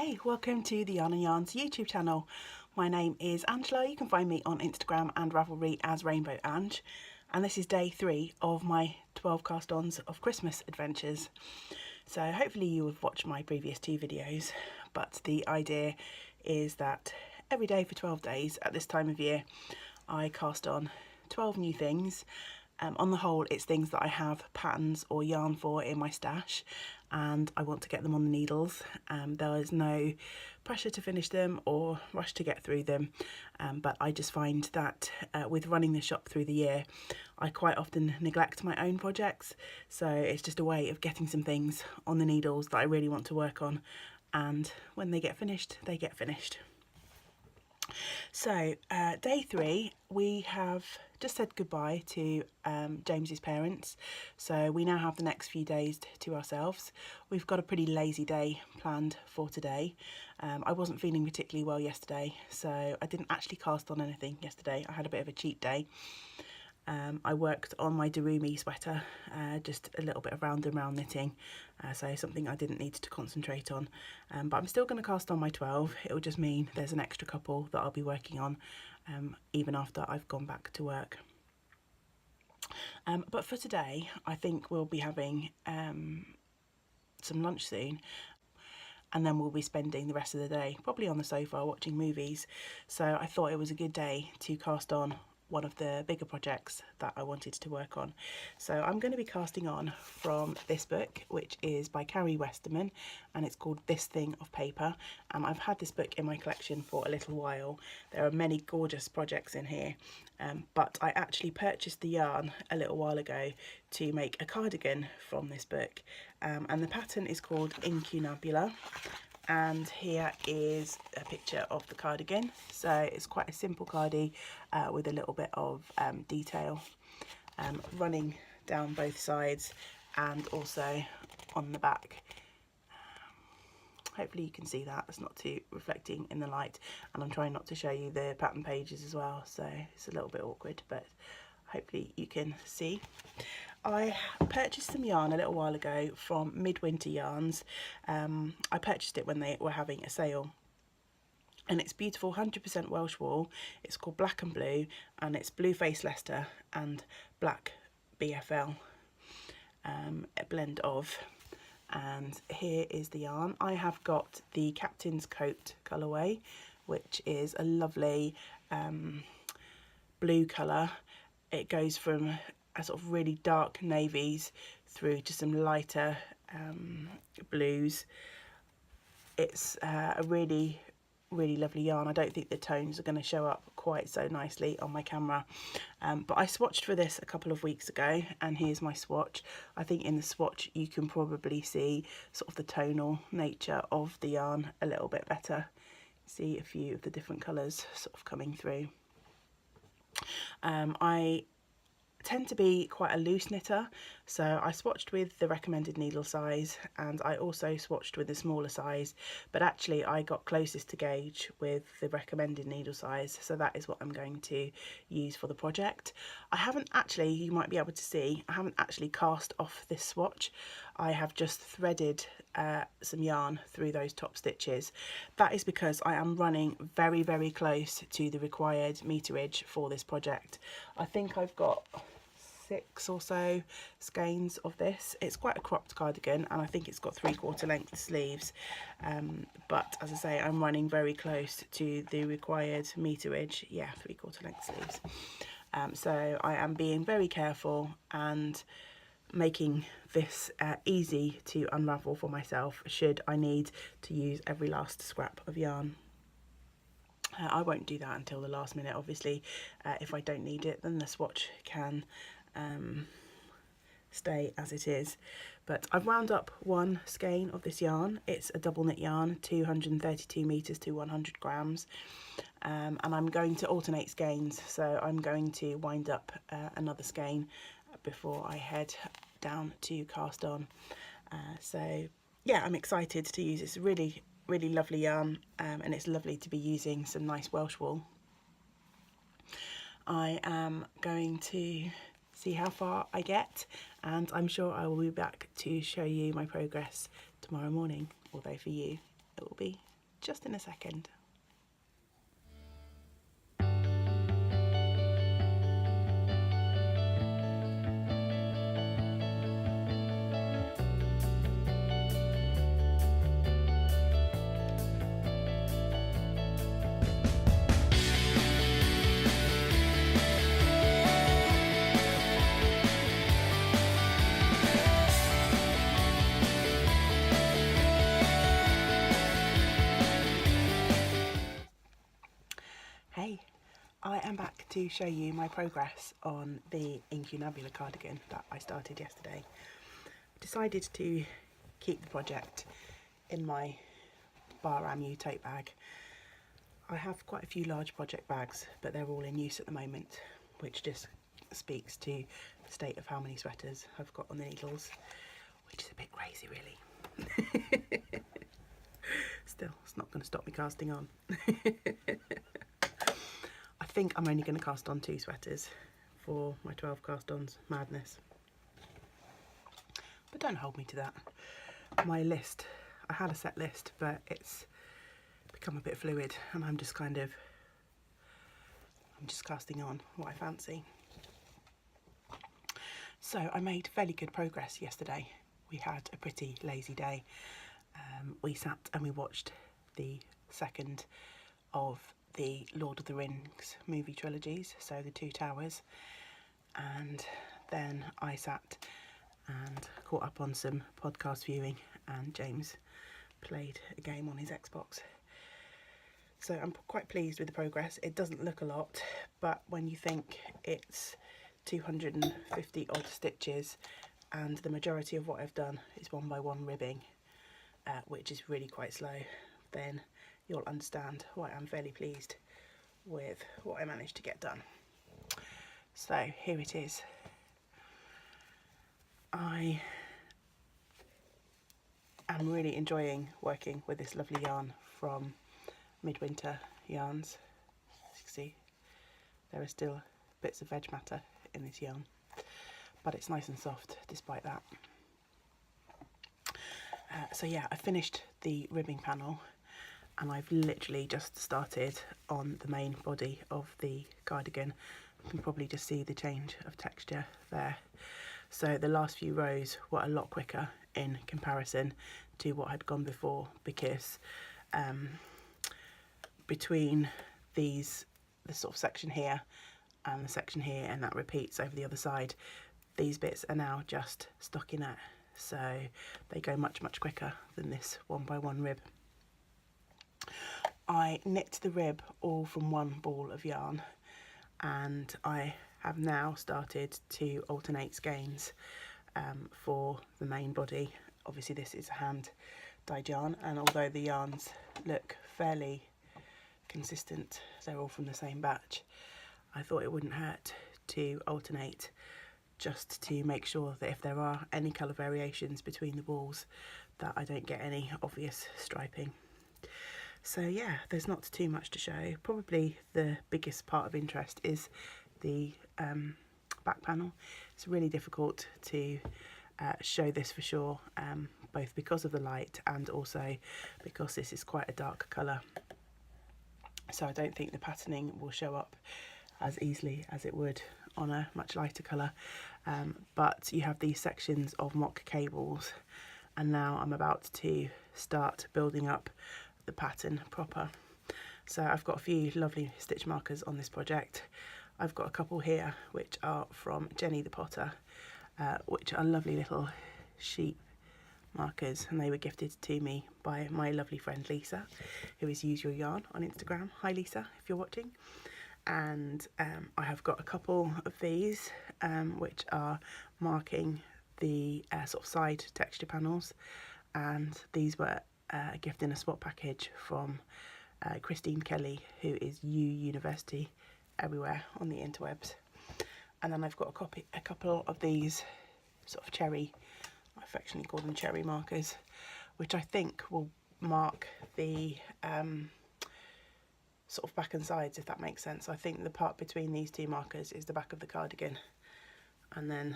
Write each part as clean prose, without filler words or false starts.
Hey, welcome to the Yarn and Yarns YouTube channel. My name is Angela. You can find me on Instagram and Ravelry as Rainbow Ange. And this is day 3 of my 12 cast-ons of Christmas adventures. So hopefully you have watched my previous 2 videos, but the idea is that every day for 12 days at this time of year, I cast on 12 new things. On the whole, it's things that I have patterns or yarn for in my stash and I want to get them on the needles. There is no pressure to finish them or rush to get through them, but I just find that with running the shop through the year, I quite often neglect my own projects, so it's just a way of getting some things on the needles that I really want to work on, and when they get finished, they get finished. So day 3, we have just said goodbye to James's parents, so we now have the next few days to ourselves. We've got a pretty lazy day planned for today. I wasn't feeling particularly well yesterday, so I didn't actually cast on anything yesterday. I had a bit of a cheat day. I worked on my Darumi sweater, just a little bit of round and round knitting, so something I didn't need to concentrate on, but I'm still going to cast on my 12. It will just mean there's an extra couple that I'll be working on even after I've gone back to work. But for today, I think we'll be having some lunch soon, and then we'll be spending the rest of the day probably on the sofa watching movies, so I thought it was a good day to cast on one of the bigger projects that I wanted to work on. So I'm going to be casting on from this book, which is by Carrie Westerman, and it's called This Thing of Paper, and I've had this book in my collection for a little while. There are many gorgeous projects in here, but I actually purchased the yarn a little while ago to make a cardigan from this book, and the pattern is called Incunabula. And here is a picture of the cardigan. So it's quite a simple cardi with a little bit of detail running down both sides and also on the back. Hopefully you can see that. It's not too reflecting in the light, and I'm trying not to show you the pattern pages as well, so it's a little bit awkward, but hopefully you can see. I purchased some yarn a little while ago from Midwinter Yarns. I purchased it when they were having a sale, and it's beautiful 100% Welsh wool. It's called Black and Blue, and it's Blue Face Leicester and Black BFL, a blend of. And here is the yarn. I have got the Captain's Coat colourway, which is a lovely blue colour. It goes from a sort of really dark navies through to some lighter blues. It's a really lovely yarn. I don't think the tones are going to show up quite so nicely on my camera, but I swatched for this a couple of weeks ago, and here's my swatch. I think in the swatch you can probably see sort of the tonal nature of the yarn a little bit better. See a few of the different colours sort of coming through. I tend to be quite a loose knitter, so I swatched with the recommended needle size, and I also swatched with the smaller size, but actually I got closest to gauge with the recommended needle size, so that is what I'm going to use for the project. I haven't actually, you might be able to see, I haven't actually cast off this swatch. I have just threaded some yarn through those top stitches. That is because I am running very close to the required meterage for this project. I think I've got 6 or so skeins of this. It's quite a cropped cardigan, and I think it's got 3/4 length sleeves, but as I say, I'm running very close to the required meterage. Yeah, 3/4 length sleeves. So I am being very careful and making this easy to unravel for myself should I need to use every last scrap of yarn. I won't do that until the last minute, obviously. If I don't need it, then the swatch can stay as it is. But I've wound up one skein of this yarn. It's a double knit yarn, 232 meters to 100 grams, and I'm going to alternate skeins, so I'm going to wind up another skein before I head down to cast on. So yeah, I'm excited to use this really lovely yarn, and it's lovely to be using some nice Welsh wool. I am going to see how far I get, and I'm sure I will be back to show you my progress tomorrow morning, although for you it will be just in a second. Hey, I am back to show you my progress on the Incunabula cardigan that I started yesterday. Decided to keep the project in my Bar-Amu tote bag. I have quite a few large project bags, but they're all in use at the moment, which just speaks to the state of how many sweaters I've got on the needles, which is a bit crazy really. Still, it's not going to stop me casting on. I think I'm only going to cast on 2 sweaters for my 12 cast ons madness. But don't hold me to that. My list, I had a set list, but it's become a bit fluid and I'm just casting on what I fancy. So I made fairly good progress yesterday. We had a pretty lazy day. We sat and we watched the second of the Lord of the Rings movie trilogies, so the Two Towers, and then I sat and caught up on some podcast viewing, and James played a game on his Xbox. So I'm quite pleased with the progress. It doesn't look a lot, but when you think it's 250 odd stitches and the majority of what I've done is 1x1 ribbing, which is really quite slow, then you'll understand why I'm fairly pleased with what I managed to get done. So here it is. I am really enjoying working with this lovely yarn from Midwinter Yarns. As you can see, there are still bits of veg matter in this yarn, but it's nice and soft despite that. So yeah, I finished the ribbing panel and I've literally just started on the main body of the cardigan. You can probably just see the change of texture there. So the last few rows were a lot quicker in comparison to what had gone before, because between these, the sort of section here and the section here, and that repeats over the other side, these bits are now just stockinette, so they go much quicker than this 1x1 rib. I knit the rib all from one ball of yarn, and I have now started to alternate skeins for the main body. Obviously this is hand dyed yarn, and although the yarns look fairly consistent, they're all from the same batch, I thought it wouldn't hurt to alternate, just to make sure that if there are any colour variations between the balls, that I don't get any obvious striping. So yeah, there's not too much to show. Probably the biggest part of interest is the back panel. It's really difficult to show this for sure, both because of the light and also because this is quite a dark colour. So I don't think the patterning will show up as easily as it would on a much lighter colour. But you have these sections of mock cables, and now I'm about to start building up the pattern proper. So I've got a few lovely stitch markers on this project. I've got a couple here which are from Jenny the Potter, which are lovely little sheep markers, and they were gifted to me by my lovely friend Lisa, who is Use Your Yarn on Instagram. Hi Lisa, if you're watching. And I have got a couple of these which are marking the sort of side texture panels, and these were a gift in a swap package from Christine Kelly, who is University everywhere on the interwebs. And then I've got a couple of these sort of cherry, I affectionately call them cherry markers, which I think will mark the sort of back and sides, if that makes sense. I think the part between these two markers is the back of the cardigan, and then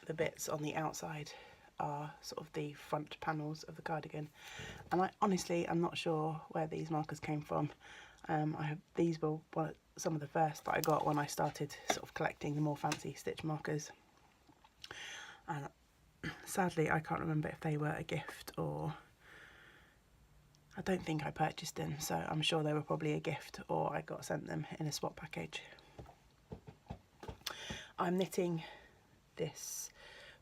the bits on the outside are sort of the front panels of the cardigan, and I honestly am not sure where these markers came from. These were some of the first that I got when I started sort of collecting the more fancy stitch markers, and sadly I can't remember if they were a gift or I don't think I purchased them, so I'm sure they were probably a gift or I got sent them in a swap package. I'm knitting this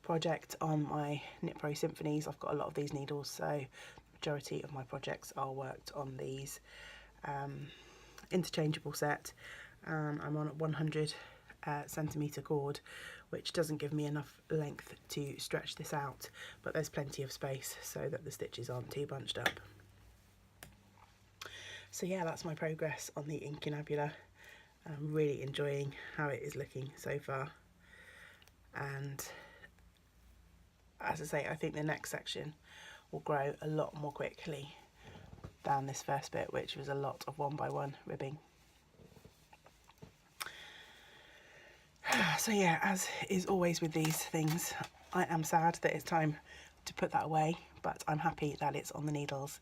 project on my Knit Pro Symphonies. I've got a lot of these needles, so the majority of my projects are worked on these interchangeable set. I'm on a 100 centimetre cord, which doesn't give me enough length to stretch this out, but there's plenty of space so that the stitches aren't too bunched up. So yeah, that's my progress on the Incunabula. I'm really enjoying how it is looking so far, and as I say, I think the next section will grow a lot more quickly than this first bit, which was a lot of 1x1 ribbing. So yeah, as is always with these things, I am sad that it's time to put that away, but I'm happy that it's on the needles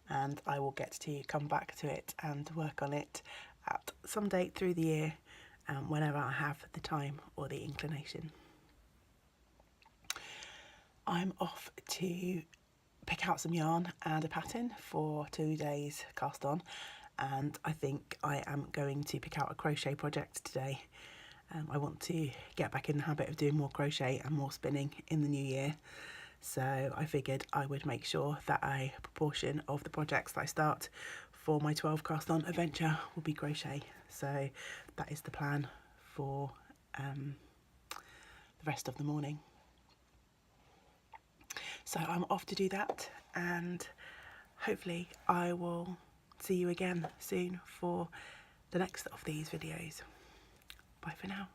and I will get to come back to it and work on it at some date through the year, whenever I have the time or the inclination. I'm off to pick out some yarn and a pattern for 2 days cast on, and I think I am going to pick out a crochet project today. I want to get back in the habit of doing more crochet and more spinning in the new year, so I figured I would make sure that a proportion of the projects that I start for my 12 cast on adventure will be crochet. So that is the plan for the rest of the morning. So I'm off to do that, and hopefully I will see you again soon for the next of these videos. Bye for now.